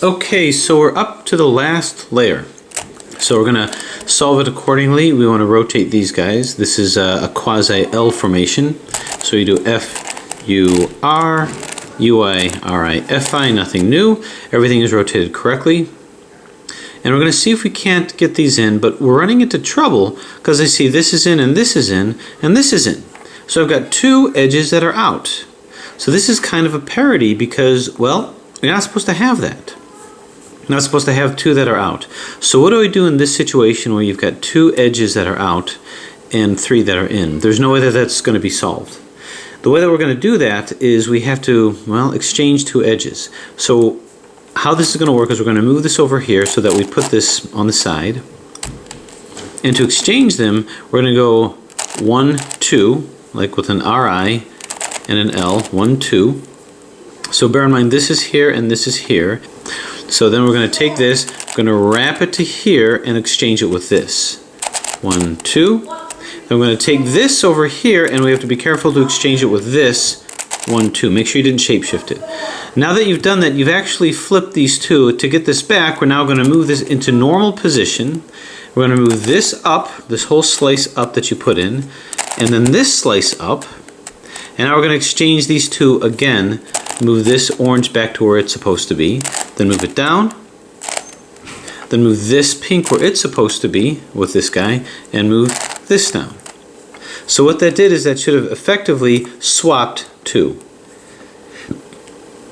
Okay, so we're up to the last layer. So we're going to solve it accordingly. We want to rotate these guys. This is a quasi-L formation. So you do F, U, R, U, I, R, I, F, I, nothing new. Everything is rotated correctly. And we're going to see if we can't get these in, but we're running into trouble because I see this is in and this is in and this is in. So I've got two edges that are out. So this is kind of a parity because, well, you're not supposed to have that. You're not supposed to have two that are out. So what do we do in this situation where you've got two edges that are out and three that are in? There's no way that that's going to be solved. The way that we're going to do that is we have to, well, exchange two edges. So how this is going to work is we're going to move this over here so that we put this on the side. And to exchange them, we're going to go 1, 2, like with an RI and an L, 1, 2. So bear in mind this is here and this is here. So then we're going to take this, we're going to wrap it to here and exchange it with this. 1, 2. Then we're going to take this over here and we have to be careful to exchange it with this. 1, 2. Make sure you didn't shapeshift it. Now that you've done that, you've actually flipped these two. To get this back, we're now going to move this into normal position. We're going to move this up, this whole slice up that you put in, and then this slice up. And now we're going to exchange these two again. Move this orange back to where it's supposed to be. Then move it down. Then move this pink where it's supposed to be with this guy, and move this down. So what that did is that should have effectively swapped two.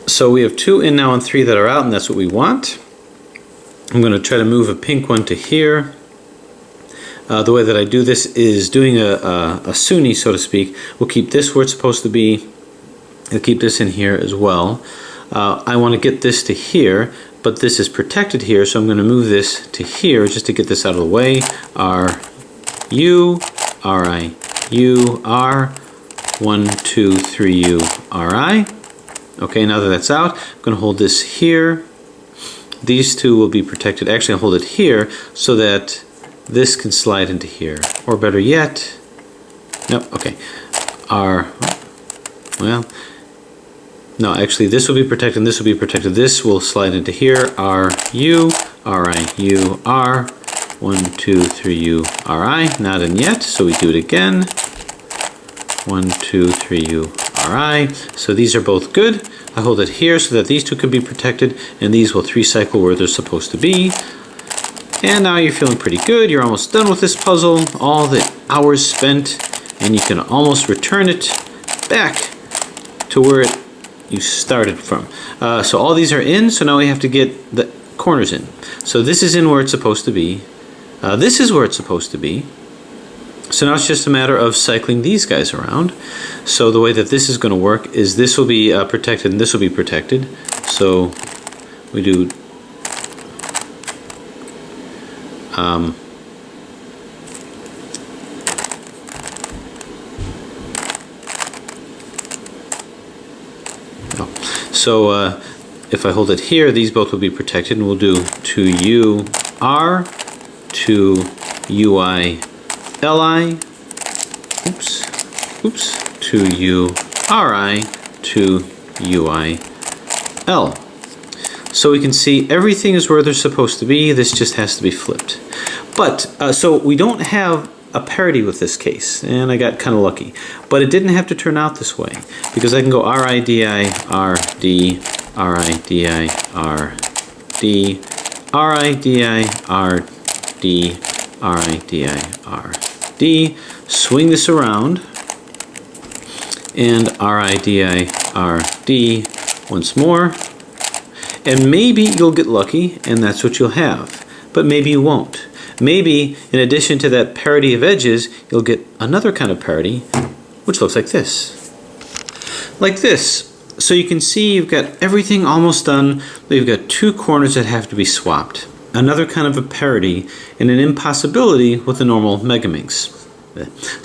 So we have two in now and three that are out, and that's what we want. I'm going to try to move a pink one to here. The way that I do this is doing a Sunni, so to speak. We'll keep this where it's supposed to be. I'll keep this in here as well. I want to get this to here, but this is protected here, so I'm going to move this to here just to get this out of the way. R, U, R, I, U, R, 1, 2, 3, U, R, I. Okay, now that that's out, I'm going to hold this here. These two will be protected. Actually, I'll hold it here so that this can slide into here. Or better yet, nope, okay. R, well, no, actually this will be protected and this will be protected. This will slide into here. R, U, R, I, U, R. 1, 2, 3, U, R, I. Not in yet, so we do it again. 1, 2, 3, U, R, I. So these are both good. I hold it here so that these two can be protected and these will 3-cycle where they're supposed to be. And now you're feeling pretty good. You're almost done with this puzzle. All the hours spent, and you can almost return it back to where you started from. So all these are in, so now we have to get the corners in. So this is in where it's supposed to be. This is where it's supposed to be. So now it's just a matter of cycling these guys around. So the way that this is going to work is this will be protected and this will be protected. So we do so if I hold it here, these both will be protected, and we'll do 2UR, 2UILI, oops, 2URI, 2UIL. So we can see everything is where they're supposed to be. This just has to be flipped. But, so we don't have a parity with this case, and I got kind of lucky. But it didn't have to turn out this way, because I can go RIDI, RD, RIDI, RD, RIDI, RD, RIDI, RD, swing this around, and RIDI, RD once more, and maybe you'll get lucky, and that's what you'll have. But maybe you won't. Maybe, in addition to that parity of edges, you'll get another kind of parity, which looks like this. Like this. So you can see you've got everything almost done, but you've got two corners that have to be swapped. Another kind of a parity and an impossibility with the normal Megaminx.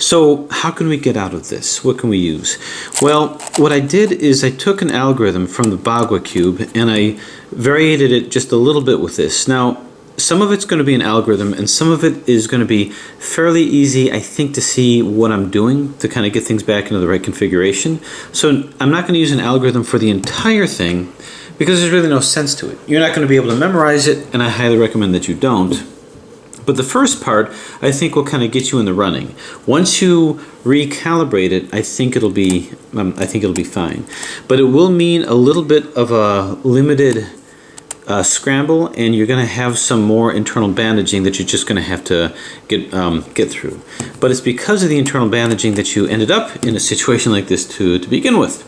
So how can we get out of this? What can we use? Well, what I did is I took an algorithm from the Bagua cube and I variated it just a little bit with this. Now, some of it's going to be an algorithm and some of it is going to be fairly easy, I think, to see what I'm doing to kind of get things back into the right configuration. So I'm not going to use an algorithm for the entire thing, because there's really no sense to it. You're not going to be able to memorize it, and I highly recommend that you don't. But the first part, I think, will kind of get you in the running. Once you recalibrate it, I think it'll be fine. But it will mean a little bit of a limited scramble, and you're going to have some more internal bandaging that you're just going to have to get through. But it's because of the internal bandaging that you ended up in a situation like this to begin with.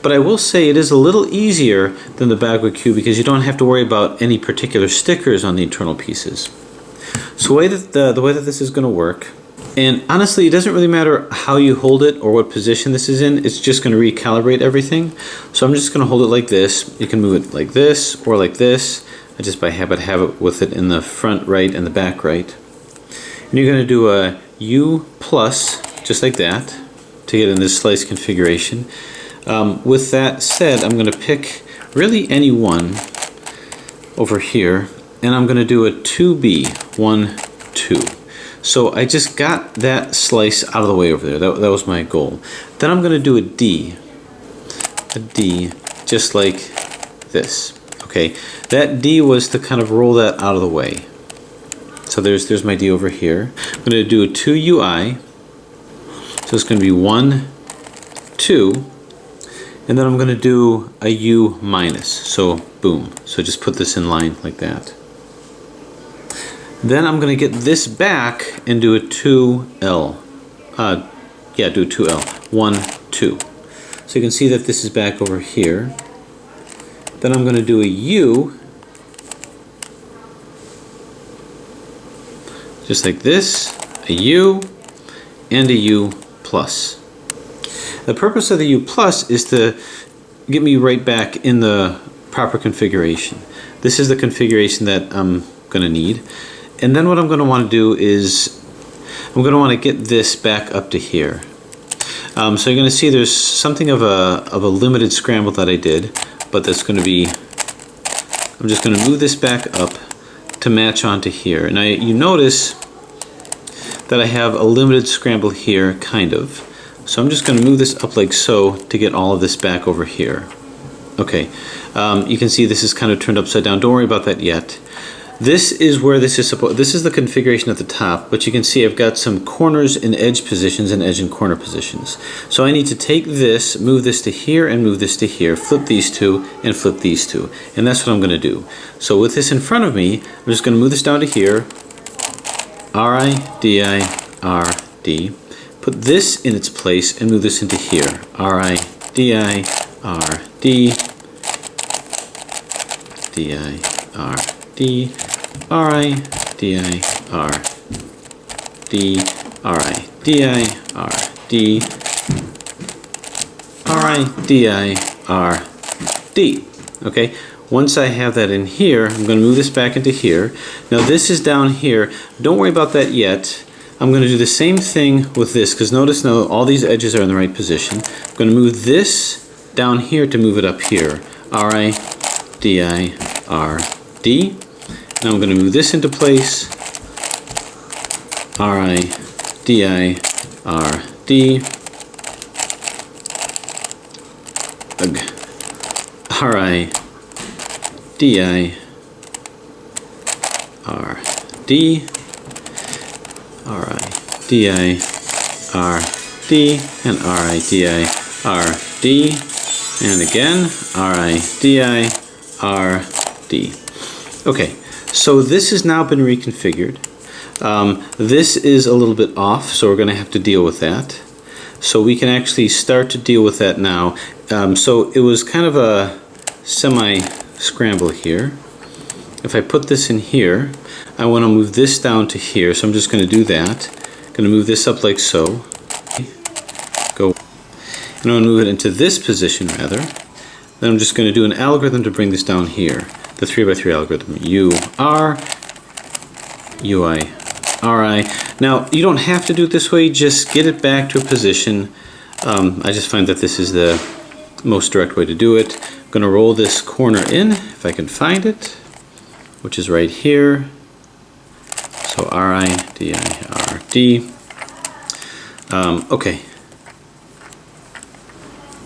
But I will say it is a little easier than the backward cue because you don't have to worry about any particular stickers on the internal pieces. So the way that this is going to work, and honestly it doesn't really matter how you hold it or what position this is in, it's just going to recalibrate everything. So I'm just going to hold it like this. You can move it like this or like this. I just by habit have it with it in the front right and the back right. And you're going to do a U plus, just like that, to get in this slice configuration. With that said, I'm going to pick really any one over here, and I'm going to do a 2B, 1, 2. So I just got that slice out of the way over there. That was my goal. Then I'm going to do a D, just like this. Okay, that D was to kind of roll that out of the way. So there's my D over here. I'm going to do a 2 UI. So it's going to be 1, 2. And then I'm going to do a U minus. So boom. So just put this in line like that. Then I'm going to get this back and do a 2L. Do a 2L. 1, 2. So you can see that this is back over here. Then I'm going to do a U. Just like this. A U and a U plus. The purpose of the U plus is to get me right back in the proper configuration. This is the configuration that I'm going to need. And then what I'm going to want to do is I'm going to want to get this back up to here. So you're going to see there's something of a limited scramble that I did, but that's going to be, I'm just going to move this back up to match onto here. Now you notice that I have a limited scramble here, kind of. So I'm just going to move this up like so to get all of this back over here. Okay, you can see this is kind of turned upside down. Don't worry about that yet. This is where this is supposed. This is the configuration at the top, but you can see I've got some corners and edge positions and edge and corner positions. So I need to take this, move this to here, and move this to here. Flip these two and flip these two, and that's what I'm going to do. So with this in front of me, I'm just going to move this down to here. R-I-D-I-R-D. Put this in its place and move this into here. R-I-D-I-R-D. D-I-R-D. R-I-D-I-R-D. R-I-D-I-R-D. R-I-D-I-R-D. Okay, once I have that in here, I'm going to move this back into here. Now this is down here. Don't worry about that yet. I'm going to do the same thing with this, because notice now all these edges are in the right position. I'm going to move this down here to move it up here. R-I-D-I-R-D. Now I'm going to move this into place. R-I-D-I-R-D. R-I-D-I-R-D. R-I-D-I-R-D. And R-I-D-I-R-D. And again, R-I-D-I-R-D. Okay. So this has now been reconfigured. This is a little bit off, so we're going to have to deal with that. So we can actually start to deal with that now. So it was kind of a semi-scramble here. If I put this in here, I want to move this down to here, so I'm just going to do that. I'm going to move this up like so. Go. And I'm going to move it into this position rather. Then I'm just going to do an algorithm to bring this down here. The 3x3 algorithm. U-R, U-I-R-I. Now, you don't have to do it this way, just get it back to a position. I just find that this is the most direct way to do it. I'm going to roll this corner in, if I can find it, which is right here. So R-I-D-I-R-D. Okay.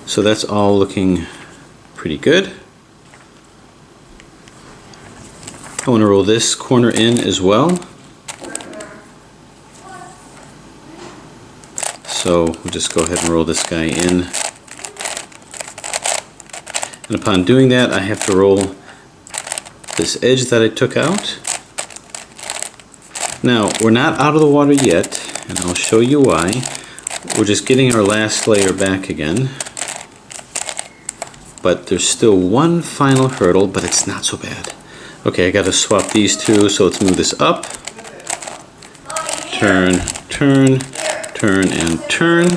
So that's all looking pretty good. I want to roll this corner in as well. So we'll just go ahead and roll this guy in. And upon doing that, I have to roll this edge that I took out. Now, we're not out of the water yet, and I'll show you why. We're just getting our last layer back again. But there's still one final hurdle, but it's not so bad. Okay, I gotta swap these two, so let's move this up. Turn, turn, turn, and turn.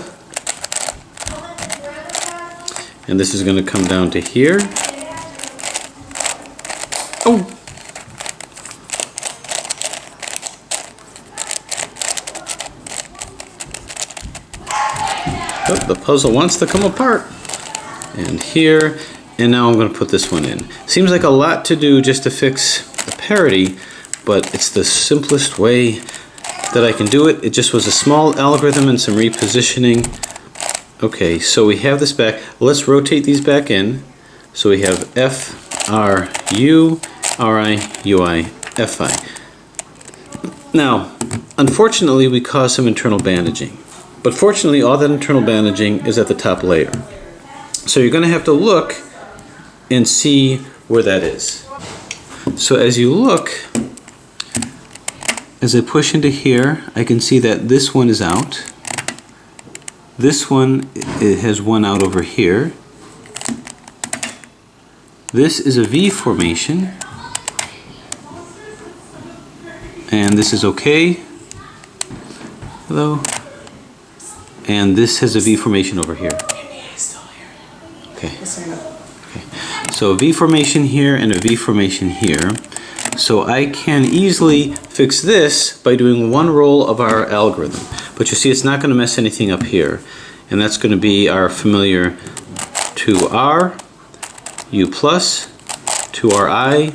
And this is gonna come down to here. Oh! Oh, the puzzle wants to come apart. And here, and now I'm going to put this one in. Seems like a lot to do just to fix the parity, but it's the simplest way that I can do it. It just was a small algorithm and some repositioning. Okay, so we have this back. Let's rotate these back in. So we have F, R, U, R, I, U, I, F, I. Now, unfortunately, we caused some internal bandaging. But fortunately, all that internal bandaging is at the top layer. So you're going to have to look and see where that is. So as you look, as I push into here, I can see that this one is out. This one, it has one out over here. This is a V formation. And this is okay. Hello. And this has a V formation over here. Okay. Okay. So a V formation here and a V formation here. So I can easily fix this by doing one roll of our algorithm. But you see, it's not going to mess anything up here. And that's going to be our familiar 2R, U plus, 2RI,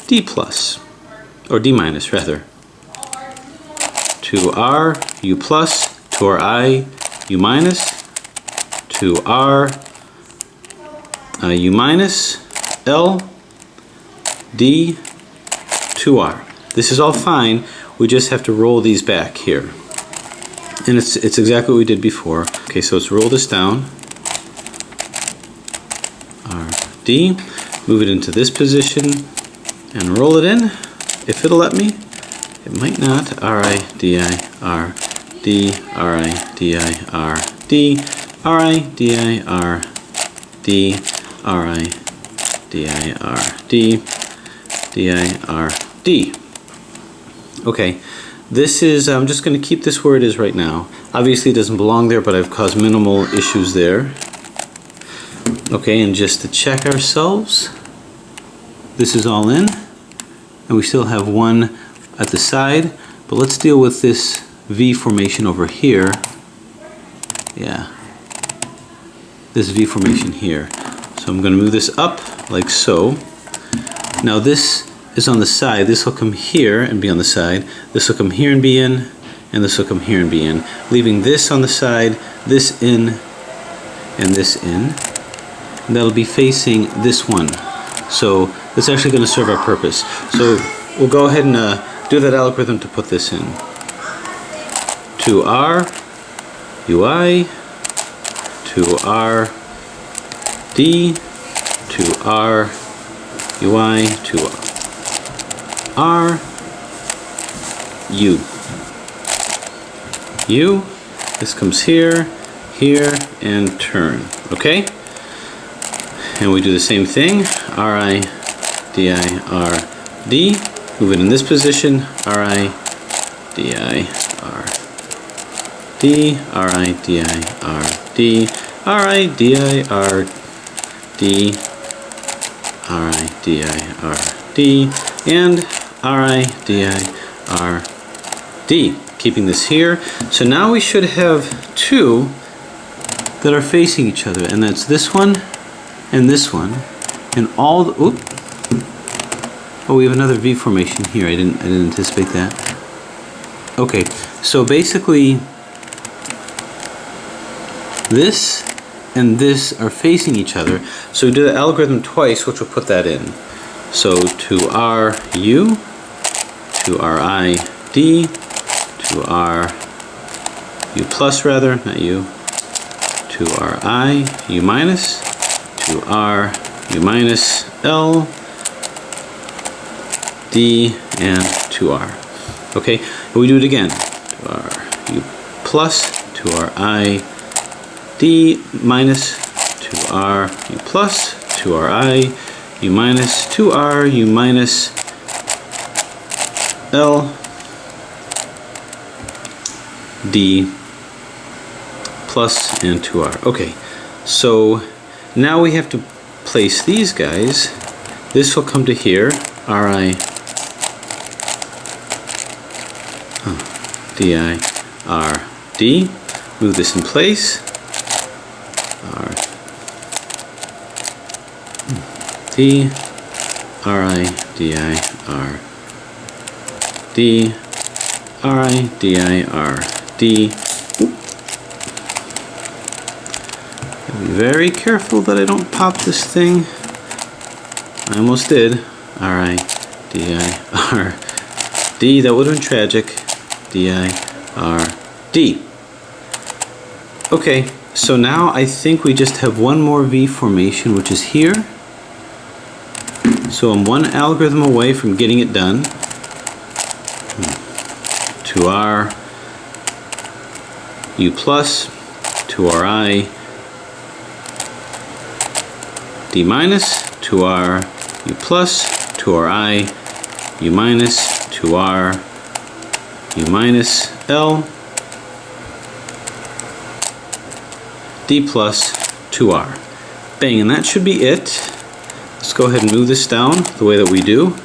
D plus, or D minus rather. 2R, U plus, 2RI, U minus, 2R, U minus, L, D, 2R. This is all fine. We just have to roll these back here. And it's exactly what we did before. Okay, so let's roll this down. R, D. Move it into this position and roll it in. If it'll let me. It might not. R, I, D, I, R, D, R, I, D, I, R, D, R, I, D, I, R, D, R, I, D, I, R, D, D, I, R, D. Okay, this is, I'm just going to keep this where it is right now. Obviously it doesn't belong there, but I've caused minimal issues there. Okay, and just to check ourselves, this is all in, and we still have one at the side, but let's deal with this V formation over here. Yeah, this V formation here. So I'm going to move this up like so. Now this is on the side. This will come here and be on the side. This will come here and be in, and this will come here and be in. Leaving this on the side, this in, and this in. And that'll be facing this one. So that's actually going to serve our purpose. So we'll go ahead and do that algorithm to put this in. 2R, UI, 2R, D, 2R, UI, 2R, U. U, this comes here, here, and turn. Okay? And we do the same thing. RI, DI, R, D. Move it in this position. RI, DI, R, D, RI, DI, R, D, RI, DI, R, D, RI, DI, R, D, and RI, DI, R, D. Keeping this here. So now we should have two that are facing each other, and that's this one and this one, and all the, oop. Oh, we have another V formation here. I didn't anticipate that. Okay, so basically this and this are facing each other. So we do the algorithm twice, which will put that in. So to RU, to RI D, to R U plus rather, not U, to RI U minus, to R U minus L D, and to R. Okay, and we do it again. To R U plus, to RI D minus, to R U plus, to RI U minus, to R U minus L D plus, and 2R. Okay, so now we have to place these guys. This will come to here, RI DI R D. Move this in place. R D RI DI R D RI DI R D. Be very careful that I don't pop this thing. I almost did. RI DI R D. That would have been tragic. DI R D. Okay, so now I think we just have one more V formation, which is here. So I'm one algorithm away from getting it done. To R U plus, to RI D minus, to R U plus, to RI U minus, to R U minus L D plus, to R. Bang, and that should be it. Let's go ahead and move this down the way that we do.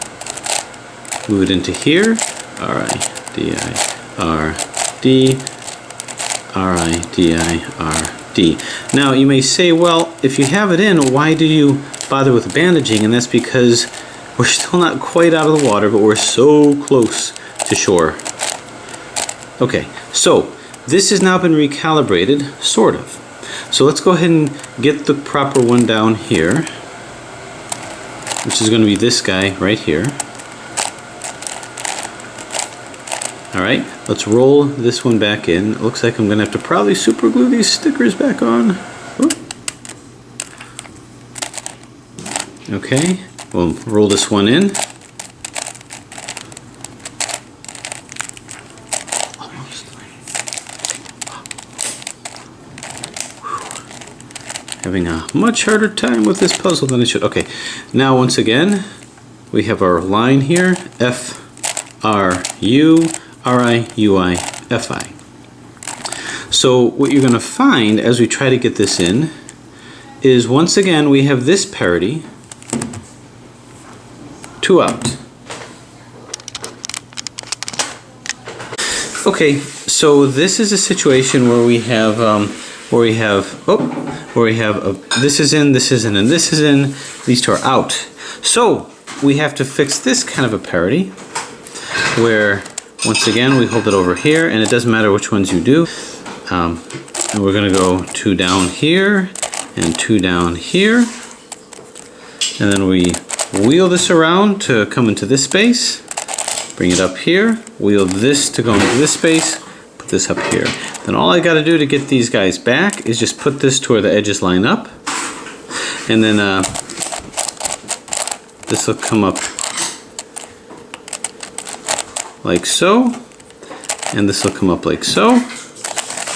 Move it into here. RI DI R D RI DI R D. Now you may say, well, if you have it in, why do you bother with bandaging? And that's because we're still not quite out of the water, but we're so close to shore. Okay, so this has now been recalibrated, sort of. So let's go ahead and get the proper one down here, which is going to be this guy right here. Alright, let's roll this one back in. It looks like I'm going to have to probably super glue these stickers back on. Oop. Okay, we'll roll this one in. Almost. Having a much harder time with this puzzle than I should. Okay, now once again, we have our line here, F, R, U, RI, UI, FI. So what you're going to find as we try to get this in is, once again, we have this parity, 2 out. Okay, so this is a situation where we have this is in, this is in, and this is in. These two are out. So we have to fix this kind of a parity where, once again, we hold it over here, and it doesn't matter which ones you do. And we're going to go 2 down here and 2 down here. And then we wheel this around to come into this space. Bring it up here. Wheel this to go into this space. Put this up here. Then all I got to do to get these guys back is just put this to where the edges line up. And then this will come up like so, and this will come up like so.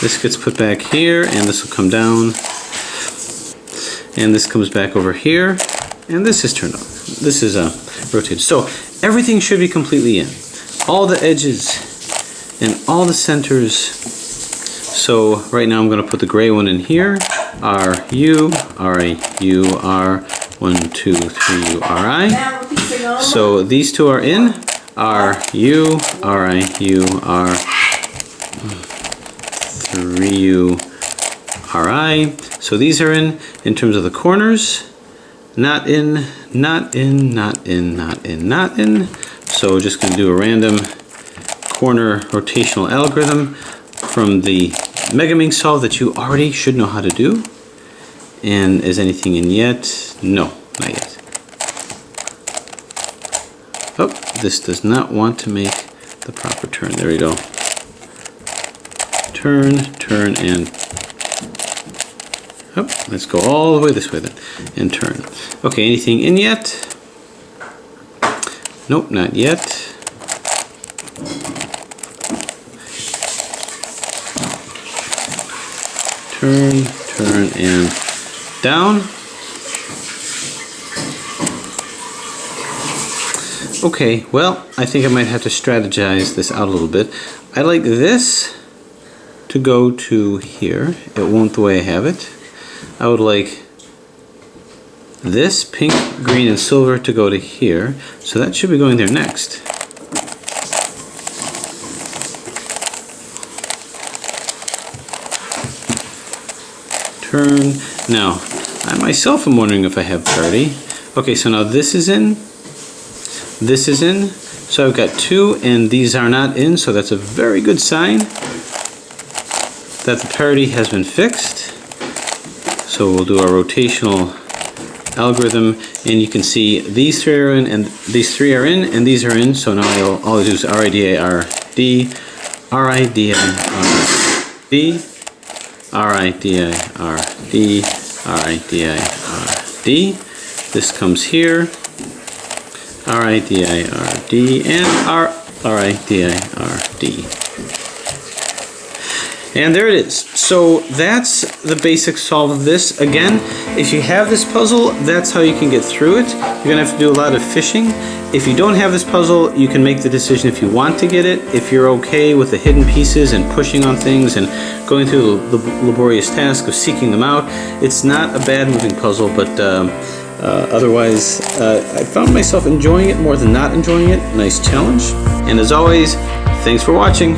This gets put back here, and this will come down, and this comes back over here, and this is turned on. This is rotated. So everything should be completely in. All the edges and all the centers. So right now I'm going to put the gray one in here. R, U, R, A, U, R, 1, 2, 3, U, R, I. So these two are in. R, U, R, I, U, R, 3, U, R, I. So these are in terms of the corners. Not in, not in, not in, not in, not in. So we're just going to do a random corner rotational algorithm from the Megaminx solve that you already should know how to do. And is anything in yet? No, not yet. Oh, this does not want to make the proper turn. There we go. Turn, turn, and oh, let's go all the way this way then, and turn. Okay, anything in yet? Nope, not yet. Turn, turn, and down. Okay, well, I think I might have to strategize this out a little bit. I like this to go to here. It won't the way I have it. I would like this pink, green, and silver to go to here. So that should be going there next. Turn. Now, I myself am wondering if I have parity. Okay, so now this is in. This is in. So I've got 2 and these are not in, so that's a very good sign that the parity has been fixed. So we'll do our rotational algorithm, and you can see these 3 are in, and these 3 are in, and these are in. So now all I do is RIDI-RD, RIDI-RD, RIDI-RD, RIDI-RD. This comes here. RIDI-RD and RIDI-RD. And there it is. So that's the basic solve of this. Again, if you have this puzzle, that's how you can get through it. You're going to have to do a lot of fishing. If you don't have this puzzle, you can make the decision if you want to get it. If you're okay with the hidden pieces and pushing on things and going through the laborious task of seeking them out, it's not a bad moving puzzle, but otherwise, I found myself enjoying it more than not enjoying it. Nice challenge. And as always, thanks for watching.